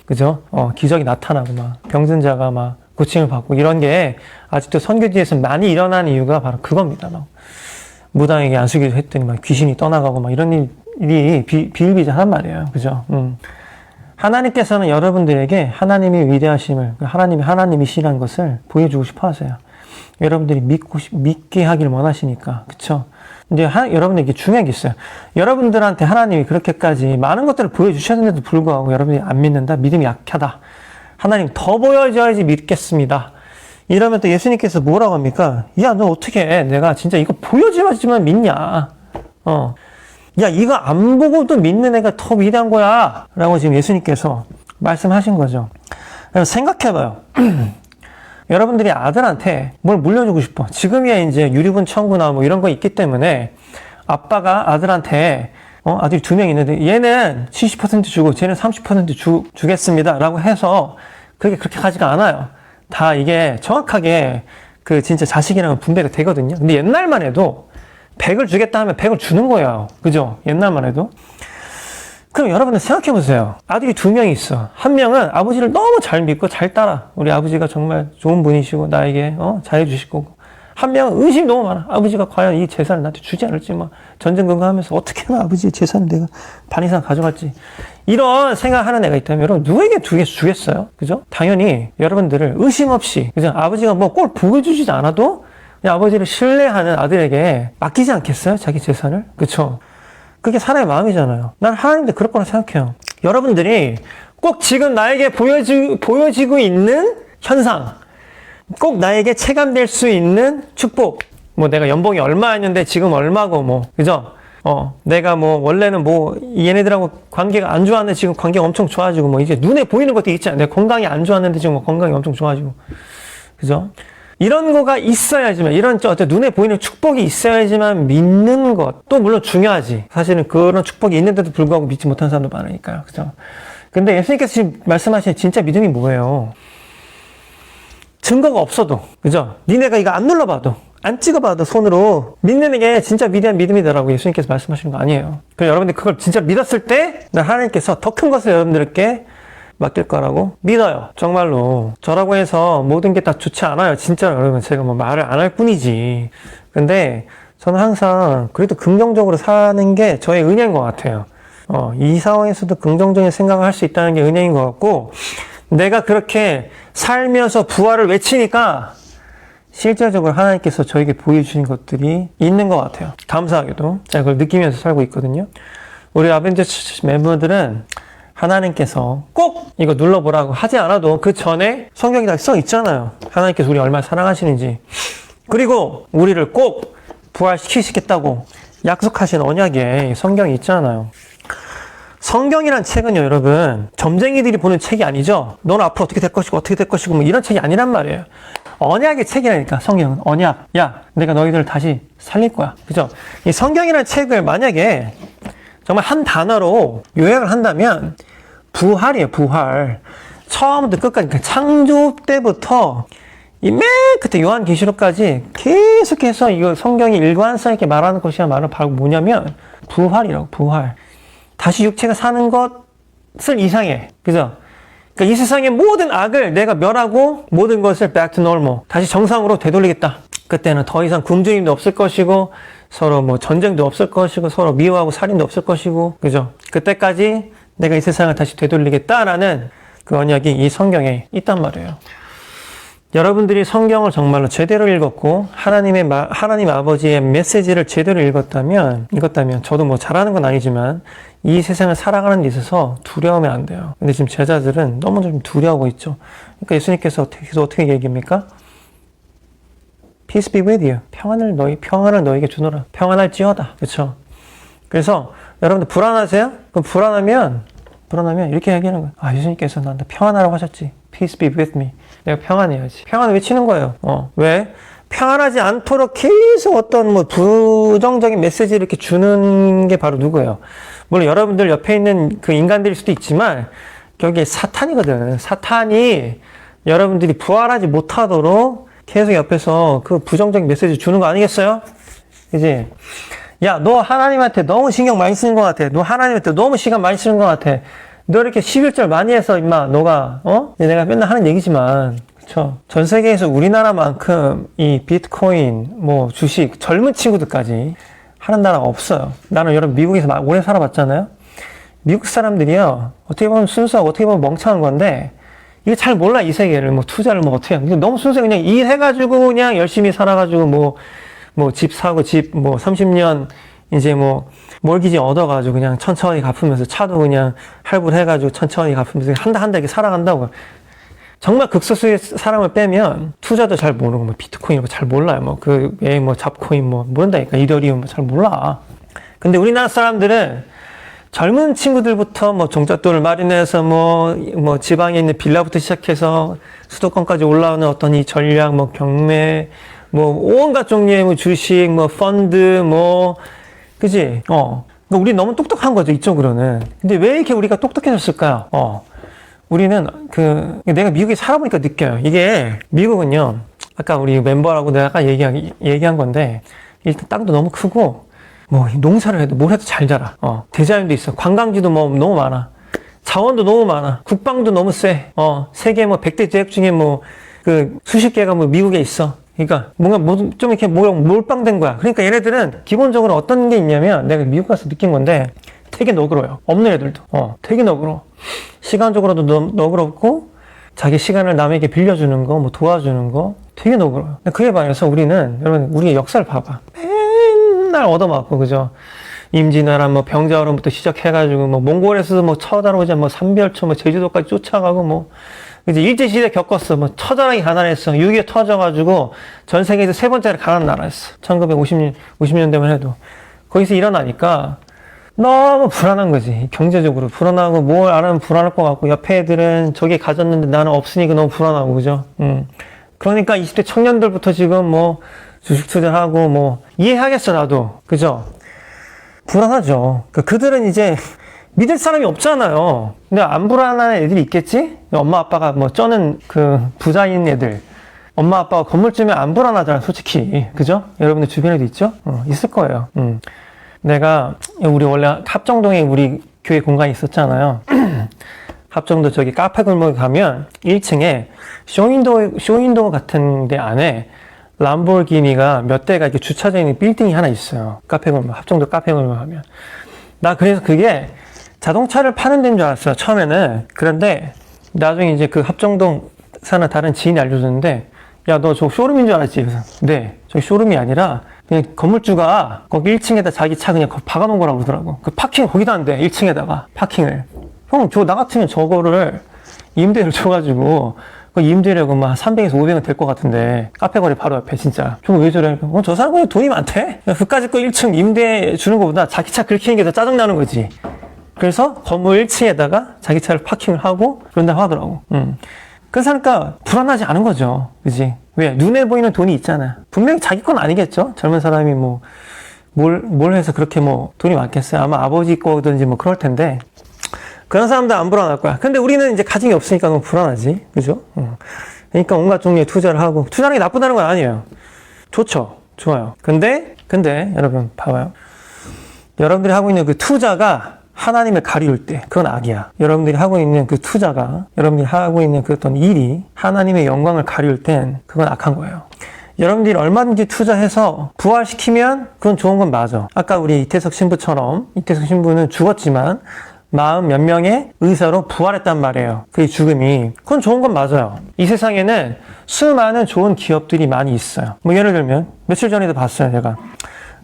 그죠? 기적이 나타나고, 막, 병든 자가 막 고침을 받고, 이런 게 아직도 선교지에서 많이 일어나는 이유가 바로 그겁니다. 막, 무당에게 안수기도 했더니 막 귀신이 떠나가고, 막 이런 일이 비일비재한 말이에요. 그죠? 하나님께서는 여러분들에게 하나님의 위대하심을, 하나님이시라는 것을 보여주고 싶어 하세요. 여러분들이 믿게 하길 원하시니까. 그쵸? 이제 여러분들에게 중요한 게 있어요. 여러분들한테 하나님이 그렇게까지 많은 것들을 보여주셨는데도 불구하고 여러분이 안 믿는다? 믿음이 약하다. 하나님 더 보여줘야지 믿겠습니다. 이러면 또 예수님께서 뭐라고 합니까? 야, 너 어떻게 내가 진짜 이거 보여줘야지만 믿냐? 야, 이거 안 보고도 믿는 애가 더 위대한 거야. 라고 지금 예수님께서 말씀하신 거죠. 그래서 생각해봐요. 여러분들이 아들한테 뭘 물려주고 싶어. 지금이야 이제 유리분 청구나 뭐 이런 거 있기 때문에 아빠가 아들한테 아들이 2명 있는데 얘는 70% 주고 쟤는 30% 주겠습니다. 라고 해서 그렇게 가지가 않아요. 다 이게 정확하게 그 진짜 자식이랑은 분배가 되거든요. 근데 옛날만 해도 100을 주겠다 하면 100을 주는 거예요. 그죠? 옛날만 해도. 그럼 여러분들 생각해 보세요. 아들이 2명이 있어. 한 명은 아버지를 너무 잘 믿고 잘 따라. 우리 아버지가 정말 좋은 분이시고 나에게 잘해 주실 거고. 한 명은 의심이 너무 많아. 아버지가 과연 이 재산을 나한테 주지 않을지 막 전전긍긍하면서 어떻게나 아버지의 재산을 내가 반 이상 가져갈지. 이런 생각하는 애가 있다면 여러분 누구에게 주겠어요? 그죠? 당연히 여러분들을 의심 없이 그죠? 아버지가 뭐 꼭 보여주지 않아도 그냥 아버지를 신뢰하는 아들에게 맡기지 않겠어요? 자기 재산을? 그쵸? 그게 사람의 마음이잖아요. 난 하나님도 그럴 거라 생각해요. 여러분들이 꼭 지금 나에게 보여지고 있는 현상, 꼭 나에게 체감될 수 있는 축복, 뭐 내가 연봉이 얼마였는데 지금 얼마고 뭐, 그죠? 내가 뭐 원래는 뭐 얘네들하고 관계가 안 좋았는데 지금 관계가 엄청 좋아지고 뭐 이제 눈에 보이는 것도 있잖아요. 내 건강이 안 좋았는데 지금 뭐 건강이 엄청 좋아지고, 그죠? 이런 거가 있어야지만, 이런 눈에 보이는 축복이 있어야지만 믿는 것도 물론 중요하지. 사실은 그런 축복이 있는데도 불구하고 믿지 못하는 사람도 많으니까요. 그죠? 근데 예수님께서 지금 말씀하신 진짜 믿음이 뭐예요? 증거가 없어도, 그죠? 니네가 이거 안 눌러봐도, 안 찍어봐도 손으로 믿는 게 진짜 위대한 믿음이다라고 예수님께서 말씀하시는 거 아니에요. 그래서 여러분들이 그걸 진짜 믿었을 때, 하나님께서 더 큰 것을 여러분들께 맡길 거라고 믿어요. 정말로. 저라고 해서 모든 게 다 좋지 않아요. 진짜로 여러분 제가 뭐 말을 안 할 뿐이지. 근데 저는 항상 그래도 긍정적으로 사는 게 저의 은혜인 것 같아요. 이 상황에서도 긍정적인 생각을 할 수 있다는 게 은혜인 것 같고 내가 그렇게 살면서 부활을 외치니까 실질적으로 하나님께서 저에게 보여주신 것들이 있는 것 같아요. 감사하게도. 제가 그걸 느끼면서 살고 있거든요. 우리 아벤처스 멤버들은 하나님께서 꼭 이거 눌러보라고 하지 않아도 그 전에 성경이 다 써 있잖아요. 하나님께서 우리 얼마나 사랑하시는지. 그리고 우리를 꼭 부활시키시겠다고 약속하신 언약에 성경이 있잖아요. 성경이란 책은요, 여러분, 점쟁이들이 보는 책이 아니죠. 너는 앞으로 어떻게 될 것이고 뭐 이런 책이 아니란 말이에요. 언약의 책이라니까, 성경은. 언약. 야, 내가 너희들을 다시 살릴 거야. 그죠? 이 성경이라는 책을 만약에 정말 한 단어로 요약을 한다면 부활이에요. 부활. 처음부터 끝까지 그 창조 때부터 이 맨 끝에 요한계시록까지 계속해서 이거 성경이 일관성 있게 말하는 것이야 말은 바로 뭐냐면 부활이라고. 부활. 다시 육체가 사는 것을 이상해. 그죠? 그러니까 이 세상의 모든 악을 내가 멸하고 모든 것을 back to normal. 다시 정상으로 되돌리겠다. 그때는 더 이상 굶주림도 없을 것이고 서로 뭐 전쟁도 없을 것이고 서로 미워하고 살인도 없을 것이고, 그죠? 그때까지 내가 이 세상을 다시 되돌리겠다라는 그 언약이 이 성경에 있단 말이에요. 여러분들이 성경을 정말로 제대로 읽었고 하나님 아버지의 메시지를 제대로 읽었다면 저도 뭐 잘하는 건 아니지만 이 세상을 살아가는 데 있어서 두려우면 안 돼요. 근데 지금 제자들은 너무 좀 두려워하고 있죠. 그러니까 예수님께서 어떻게 얘기합니까? Peace be with you. 평안을 너에게 주노라. 평안할지어다. 그렇죠? 그래서 여러분들 불안하세요? 그럼 불안하면 이렇게 얘기하는 거예요. 아, 예수님께서 나한테 평안하라고 하셨지. Peace be with me. 내가 평안해야지. 평안을 외치는 거예요. 왜? 평안하지 않도록 계속 어떤 뭐 부정적인 메시지를 이렇게 주는 게 바로 누구예요? 물론 여러분들 옆에 있는 그 인간들일 수도 있지만 여기 사탄이거든. 사탄이 여러분들이 부활하지 못하도록 계속 옆에서 그 부정적인 메시지 주는 거 아니겠어요? 그지? 야, 너 하나님한테 너무 신경 많이 쓰는 것 같아. 너 하나님한테 너무 시간 많이 쓰는 것 같아. 너 이렇게 11절 많이 해서 임마 너가 내가 맨날 하는 얘기지만 그쵸? 전 세계에서 우리나라만큼 이 비트코인 뭐 주식 젊은 친구들까지 하는 나라가 없어요. 나는 여러분 미국에서 오래 살아봤잖아요. 미국 사람들이요 어떻게 보면 순수하고 어떻게 보면 멍청한 건데 이게 잘 몰라. 이 세계를 뭐 투자를 뭐 어떻게 하는 너무 순수해. 그냥 일해가지고 그냥 열심히 살아가지고 뭐 집 사고 집 뭐 30년 이제 뭐 몰기지 얻어가지고 그냥 천천히 갚으면서 차도 그냥 할부해가지고 천천히 갚으면서 한 달 이렇게 살아간다고. 정말 극소수의 사람을 빼면 투자도 잘 모르고 뭐 비트코인 뭐 잘 몰라요. 뭐 잡코인 뭐 모른다니까. 이더리움 뭐 잘 몰라. 근데 우리나라 사람들은 젊은 친구들부터 뭐 종잣돈을 마련해서 뭐 지방에 있는 빌라부터 시작해서 수도권까지 올라오는 어떤 이 전략, 뭐 경매, 뭐 온갖 종류의 뭐 주식, 뭐 펀드, 뭐 그지? 우리 너무 똑똑한 거죠, 이쪽으로는. 근데 왜 이렇게 우리가 똑똑해졌을까요? 우리는 내가 미국에 살아보니까 느껴요. 이게 미국은요, 아까 우리 멤버라고 내가 아까 얘기한 건데 일단 땅도 너무 크고 뭐 농사를 해도 뭘 해도 잘 자라. 대자연도 있어. 관광지도 뭐 너무 많아. 자원도 너무 많아. 국방도 너무 세. 세계 뭐 100대 제약 중에 뭐 그 수십 개가 뭐 미국에 있어. 그러니까 뭔가 좀 이렇게 몰빵된 거야. 그러니까 얘네들은 기본적으로 어떤 게 있냐면 내가 미국 가서 느낀 건데 되게 너그러워요. 없는 애들도. 되게 너그러워. 시간적으로도 너그럽고 자기 시간을 남에게 빌려주는 거, 뭐 도와주는 거 되게 너그러워요. 그에 반해서 여러분 우리의 역사를 봐봐. 맨날 얻어맞고 그죠? 임진왜란 뭐 병자호란부터 시작해가지고 뭐 몽골에서도 뭐 쳐다보자 뭐 삼별초 뭐 제주도까지 쫓아가고 뭐 이제 일제시대 겪었어. 뭐 처절하게 가난했어. 6.25 터져가지고 전 세계에서 세 번째로 가난한 나라였어. 1950년대만 해도. 거기서 일어나니까 너무 불안한 거지. 경제적으로 불안하고 뭘 안 하면 불안할 것 같고 옆에 애들은 저게 가졌는데 나는 없으니까 너무 불안하고 그죠? 그러니까 20대 청년들부터 지금 뭐 주식 투자하고 뭐 이해하겠어 나도. 그죠? 불안하죠. 그들은 이제 믿을 사람이 없잖아요. 근데 안 불안한 애들이 있겠지? 엄마 아빠가 뭐 쩌는 그 부자인 애들. 엄마 아빠가 건물주면 안 불안하잖아, 솔직히. 그죠? 여러분들 주변에도 있죠? 있을 거예요. 우리 원래 합정동에 우리 교회 공간이 있었잖아요. 합정도 저기 카페 골목에 가면 1층에 쇼윈도 같은 데 안에 람보르기니가 몇 대가 이렇게 주차되어 있는 빌딩이 하나 있어요. 합정도 카페 골목 가면. 나 그래서 그게 자동차를 파는 데인 줄 알았어요, 처음에는. 그런데 나중에 이제 그 합정동 사는 다른 지인이 알려줬는데, 야, 너 저 쇼룸인 줄 알았지? 그래서 네, 저 쇼룸이 아니라 그냥 건물주가 거기 1층에다 자기 차 그냥 박아놓은 거라고 그러더라고. 그 파킹 거기다 한대, 1층에다가 파킹을. 형, 나 같으면 저거를 임대를 줘가지고 그 임대료가 막 300에서 500은 될 것 같은데 카페 거리 바로 옆에 진짜. 저거 왜 저래? 저 사람 그냥 돈이 많대? 그까짓 거 1층 임대 주는 것보다 자기 차 긁히는 게 더 짜증나는 거지. 그래서 건물 1층에다가 자기 차를 파킹을 하고 그런다고 하더라고. 그래서 하니까 불안하지 않은 거죠. 그지? 왜? 눈에 보이는 돈이 있잖아. 분명히 자기 건 아니겠죠? 젊은 사람이 뭘 해서 그렇게 뭐 돈이 많겠어요? 아마 아버지 거든지 뭐 그럴 텐데. 그런 사람도 안 불안할 거야. 근데 우리는 이제 가정이 없으니까 너무 불안하지. 그죠? 그러니까 온갖 종류의 투자를 하고. 투자하는 게 나쁘다는 건 아니에요. 좋죠. 좋아요. 근데 여러분 봐봐요. 여러분들이 하고 있는 그 투자가 하나님을 가리울 때 그건 악이야. 여러분들이 하고 있는 그 투자가, 여러분들이 하고 있는 그 어떤 일이 하나님의 영광을 가리울 땐 그건 악한 거예요. 여러분들이 얼마든지 투자해서 부활시키면 그건 좋은 건 맞아. 아까 우리 이태석 신부처럼, 이태석 신부는 죽었지만 마음 몇 명의 의사로 부활했단 말이에요. 그 죽음이. 그건 좋은 건 맞아요. 이 세상에는 수많은 좋은 기업들이 많이 있어요. 뭐 예를 들면 며칠 전에도 봤어요. 제가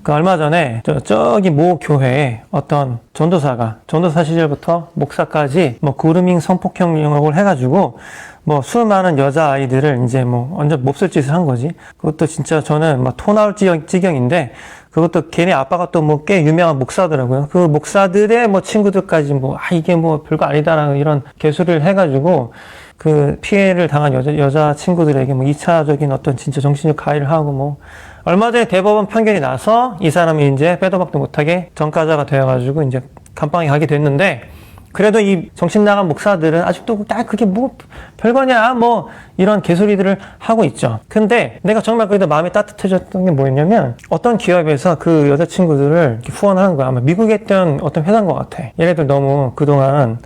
그 얼마 전에 저기 모 교회에 어떤 전도사 시절부터 목사까지 뭐 그루밍 성폭행 영역을 해가지고 뭐 수많은 여자 아이들을 이제 뭐 완전 몹쓸 짓을 한 거지. 그것도 진짜 저는 막 토 나올 지경인데, 그것도 걔네 아빠가 또 뭐 꽤 유명한 목사더라고요. 그 목사들의 뭐 친구들까지 뭐 이게 뭐 별거 아니다라는 이런 개소리를 해가지고 그 피해를 당한 여자 친구들에게 뭐 2차적인 어떤 진짜 정신적 가해를 하고, 뭐 얼마 전에 대법원 판결이 나서 이 사람이 이제 빼도 박도 못하게 전과자가 되어가지고 이제 감방에 가게 됐는데, 그래도 이 정신 나간 목사들은 아직도 그게 뭐 별거냐 뭐 이런 개소리들을 하고 있죠. 근데 내가 정말 그래도 마음이 따뜻해졌던 게 뭐였냐면, 어떤 기업에서 그 여자친구들을 후원하는 거야. 아마 미국에 있던 어떤 회사인 것 같아. 얘네들 너무 그동안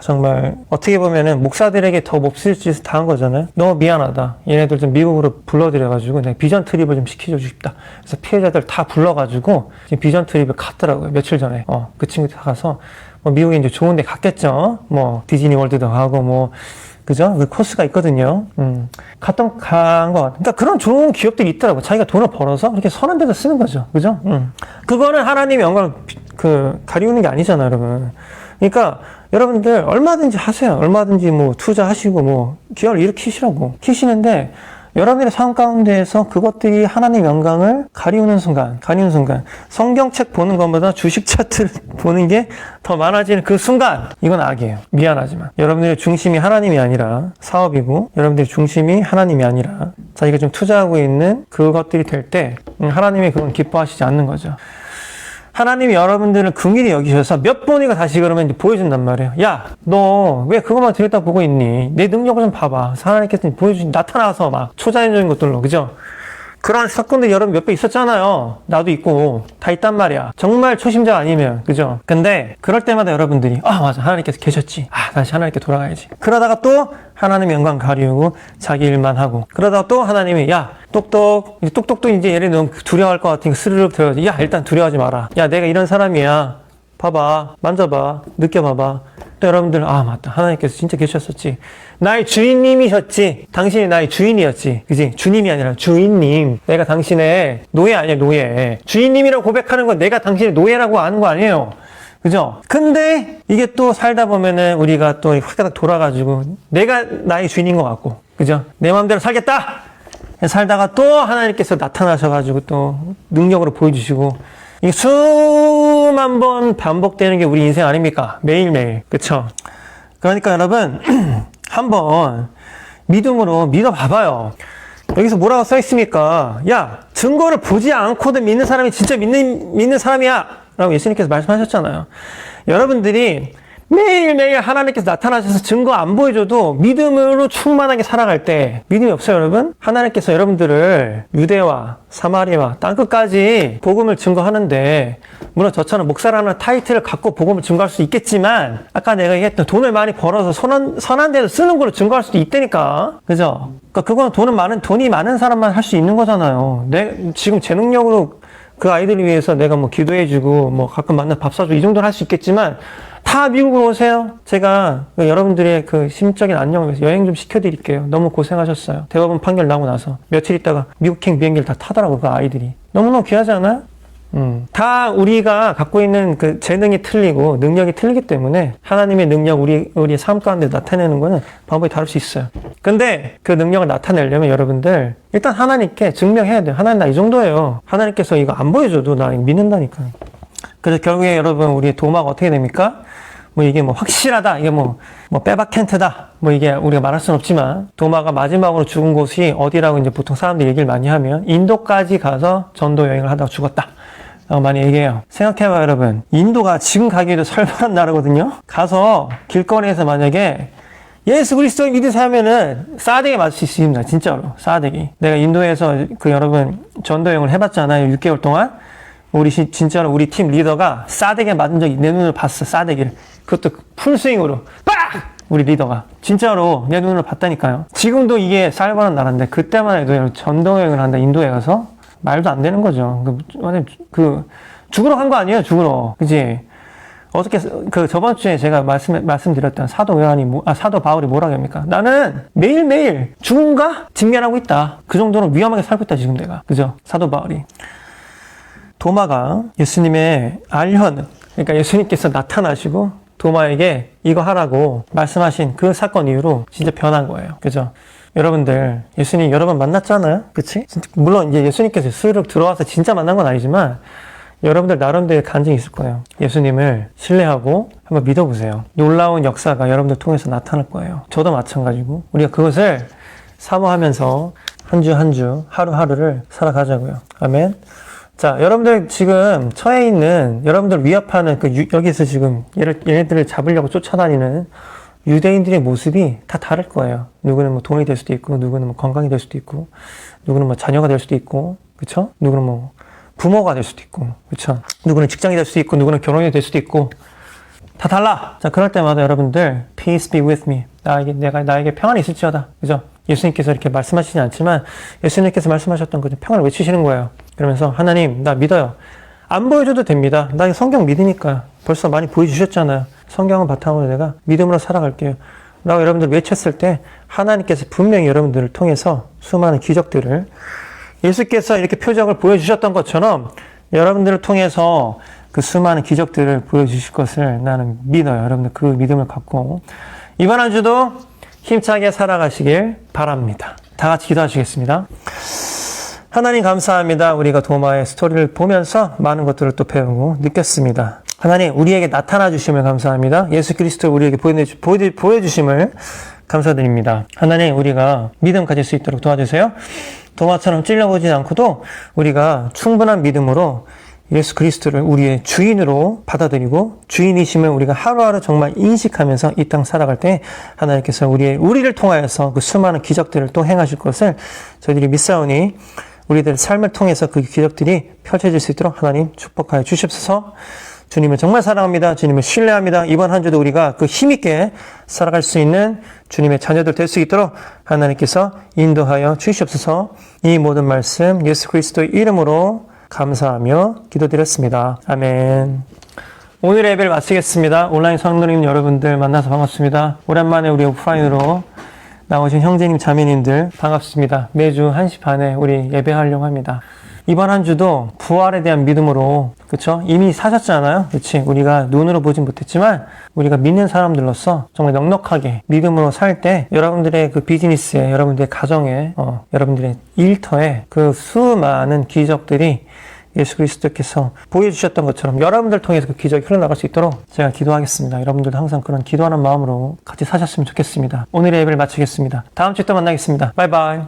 정말 어떻게 보면은 목사들에게 더 몹쓸 짓을 당한 거잖아요. 너무 미안하다. 얘네들 좀 미국으로 불러들여가지고 내가 비전 트립을 좀 시켜주고 싶다. 그래서 피해자들 다 불러가지고 지금 비전 트립을 갔더라고요. 며칠 전에. 그 친구들 다 가서 뭐 미국에 이제 좋은 데 갔겠죠. 뭐 디즈니 월드도 가고 뭐 그죠? 그 코스가 있거든요. 간 것 같아. 그러니까 그런 좋은 기업들이 있더라고. 자기가 돈을 벌어서 이렇게 선한 데서 쓰는 거죠. 그죠? 그거는 하나님의 영광을 가리우는 게 아니잖아요, 여러분. 그러니까 여러분들 얼마든지 하세요. 얼마든지 뭐 투자하시고 뭐 기업을 일으키시라고 키시는데, 여러분들의 삶 가운데에서 그것들이 하나님의 영광을 가리우는 순간, 성경책 보는 것보다 주식 차트를 보는 게 더 많아지는 그 순간, 이건 악이에요. 미안하지만 여러분들의 중심이 하나님이 아니라 사업이고, 여러분들의 중심이 하나님이 아니라 자기가 좀 투자하고 있는 그것들이 될 때 하나님이 그건 기뻐하시지 않는 거죠. 하나님이 여러분들을 긍휼히 여기셔서 몇 번이가 다시 그러면 이제 보여준단 말이에요. 야, 너 왜 그것만 들여다보고 있니? 내 능력을 좀 봐봐. 하나님께서 나타나서 막 초자연적인 것들로, 그죠? 그런 사건들이 여러분 몇 배 있었잖아요. 나도 있고 다 있단 말이야. 정말 초심자 아니면, 그죠? 근데 그럴 때마다 여러분들이 맞아, 하나님께서 계셨지. 다시 하나님께 돌아가야지. 그러다가 또 하나님의 영광 가리우고 자기 일만 하고, 그러다가 또 하나님이 똑똑도 이제 얘네 너무 두려워할 것 같으니까 스르륵 들어가지. 일단 두려워하지 마라. 내가 이런 사람이야. 봐봐, 만져봐, 느껴봐봐. 또 여러분들, 맞다, 하나님께서 진짜 계셨었지. 나의 주인님이셨지. 당신이 나의 주인이었지. 그지? 주님이 아니라 주인님. 내가 당신의 노예 아니야, 노예. 주인님이라고 고백하는 건 내가 당신의 노예라고 아는 거 아니에요. 그죠? 근데 이게 또 살다 보면은 우리가 또 확 돌아가지고 내가 나의 주인인 것 같고, 그죠? 내 마음대로 살겠다! 살다가 또 하나님께서 나타나셔가지고 또 능력으로 보여주시고, 이게 수만 번 반복되는 게 우리 인생 아닙니까? 매일매일. 그쵸? 그러니까 여러분, 한번 믿음으로 믿어봐봐요. 여기서 뭐라고 써있습니까? 증거를 보지 않고도 믿는 사람이 진짜 믿는 사람이야! 라고 예수님께서 말씀하셨잖아요. 여러분들이 매일매일 하나님께서 나타나셔서 증거 안 보여줘도 믿음으로 충만하게 살아갈 때, 믿음이 없어요, 여러분? 하나님께서 여러분들을 유대와 사마리아와 땅끝까지 복음을 증거하는데, 물론 저처럼 목사라는 타이틀을 갖고 복음을 증거할 수 있겠지만, 아까 내가 얘기했던 돈을 많이 벌어서 선한 데서 쓰는 걸로 증거할 수도 있다니까. 그죠? 그러니까 그건 돈이 많은 사람만 할 수 있는 거잖아요. 지금 제 능력으로 그 아이들을 위해서 내가 뭐 기도해주고, 뭐 가끔 만나 밥 사주고, 이 정도는 할 수 있겠지만, 다 미국으로 오세요. 제가 여러분들의 그 심적인 안녕을 위해서 여행 좀 시켜드릴게요. 너무 고생하셨어요. 대법원 판결 나고 나서 며칠 있다가 미국행 비행기를 다 타더라고요, 그 아이들이. 너무너무 귀하지 않아요? 다 우리가 갖고 있는 그 재능이 틀리고 능력이 틀리기 때문에 하나님의 능력 우리의 삶 가운데 나타내는 거는 방법이 다를 수 있어요. 근데 그 능력을 나타내려면 여러분들 일단 하나님께 증명해야 돼요. 하나님 나 이 정도예요. 하나님께서 이거 안 보여줘도 나 믿는다니까. 그래서 결국에 여러분 우리의 도마가 어떻게 됩니까? 뭐 이게 뭐 확실하다, 이게 뭐 빼박텐트다, 뭐 이게 우리가 말할 수는 없지만, 도마가 마지막으로 죽은 곳이 어디라고 이제 보통 사람들이 얘기를 많이 하면 인도까지 가서 전도 여행을 하다가 죽었다 라고 많이 얘기해요. 생각해봐요, 여러분. 인도가 지금 가기에도 살만한 나라거든요. 가서 길거리에서 만약에 예수 그리스도 믿으세요 하면은 싸대기 맞을 수 있습니다. 진짜로 싸대기. 내가 인도에서 여러분 전도 여행을 해봤잖아요. 6개월 동안. 진짜로 우리 팀 리더가 싸대기 맞은 적이 내 눈으로 봤어. 싸대기를. 그것도 풀스윙으로 빡! 우리 리더가 진짜로 내 눈으로 봤다니까요. 지금도 이게 쌀벌한 나라인데 그때만 해도 전도여행을 한다, 인도에 가서 말도 안 되는 거죠. 죽으러 간 거 아니에요, 죽으러. 그지? 어떻게 그 저번 주에 제가 말씀드렸던 사도 바울이 뭐라고 합니까? 나는 매일매일 죽음과 직면하고 있다. 그 정도로 위험하게 살고 있다 지금 내가. 그죠? 사도 바울이. 도마가 예수님의 알현, 그러니까 예수님께서 나타나시고 도마에게 이거 하라고 말씀하신 그 사건 이후로 진짜 변한 거예요. 그죠? 여러분들 예수님 여러 번 만났잖아요. 그치? 물론 이제 예수님께서 스르륵 들어와서 진짜 만난 건 아니지만 여러분들 나름대로의 간증이 있을 거예요. 예수님을 신뢰하고 한번 믿어보세요. 놀라운 역사가 여러분들 통해서 나타날 거예요. 저도 마찬가지고 우리가 그것을 사모하면서 한 주 한 주 하루하루를 살아가자고요. 아멘. 자, 여러분들 지금 처해 있는 여러분들 위협하는 여기서 지금 얘네들을 잡으려고 쫓아다니는 유대인들의 모습이 다 다를 거예요. 누구는 뭐 돈이 될 수도 있고, 누구는 뭐 건강이 될 수도 있고, 누구는 뭐 자녀가 될 수도 있고, 그쵸? 누구는 뭐 부모가 될 수도 있고, 그쵸? 누구는 직장이 될 수도 있고, 누구는 결혼이 될 수도 있고, 다 달라! 자, 그럴 때마다 여러분들, peace be with me. 나에게 평안이 있을지어다. 그죠? 예수님께서 이렇게 말씀하시진 않지만, 예수님께서 말씀하셨던 그 평안을 외치시는 거예요. 그러면서, 하나님, 나 믿어요. 안 보여줘도 됩니다. 나 성경 믿으니까. 벌써 많이 보여주셨잖아요. 성경을 바탕으로 내가 믿음으로 살아갈게요. 라고 여러분들 외쳤을 때, 하나님께서 분명히 여러분들을 통해서 수많은 기적들을 예수께서 이렇게 표적을 보여주셨던 것처럼 여러분들을 통해서 그 수많은 기적들을 보여주실 것을 나는 믿어요. 여러분들 그 믿음을 갖고 이번 한 주도 힘차게 살아가시길 바랍니다. 다 같이 기도하시겠습니다. 하나님 감사합니다. 우리가 도마의 스토리를 보면서 많은 것들을 또 배우고 느꼈습니다. 하나님 우리에게 나타나 주심을 감사합니다. 예수 그리스도 우리에게 보여주심을 감사드립니다. 하나님 우리가 믿음 가질 수 있도록 도와주세요. 도마처럼 찔려보지 않고도 우리가 충분한 믿음으로 예수 그리스도를 우리의 주인으로 받아들이고 주인이심을 우리가 하루하루 정말 인식하면서 이 땅 살아갈 때 하나님께서 우리를 통하여서 그 수많은 기적들을 또 행하실 것을 저희들이 믿사오니 우리들 삶을 통해서 그 기적들이 펼쳐질 수 있도록 하나님 축복하여 주십소서. 주님을 정말 사랑합니다. 주님을 신뢰합니다. 이번 한 주도 우리가 그 힘있게 살아갈 수 있는 주님의 자녀들 될 수 있도록 하나님께서 인도하여 주시옵소서. 이 모든 말씀 예수 그리스도의 이름으로 감사하며 기도드렸습니다. 아멘. 오늘의 예배를 마치겠습니다. 온라인 성도님 여러분들 만나서 반갑습니다. 오랜만에 우리 오프라인으로 나오신 형제님 자매님들 반갑습니다. 매주 1시 반에 우리 예배하려고 합니다. 이번 한 주도 부활에 대한 믿음으로, 그쵸? 이미 사셨잖아요. 그치? 우리가 눈으로 보진 못했지만, 우리가 믿는 사람들로서 정말 넉넉하게 믿음으로 살 때, 여러분들의 그 비즈니스에, 여러분들의 가정에, 여러분들의 일터에 그 수많은 기적들이 예수 그리스도께서 보여주셨던 것처럼 여러분들 통해서 그 기적이 흘러나갈 수 있도록 제가 기도하겠습니다. 여러분들도 항상 그런 기도하는 마음으로 같이 사셨으면 좋겠습니다. 오늘의 예배를 마치겠습니다. 다음 주에 또 만나겠습니다. 바이바이.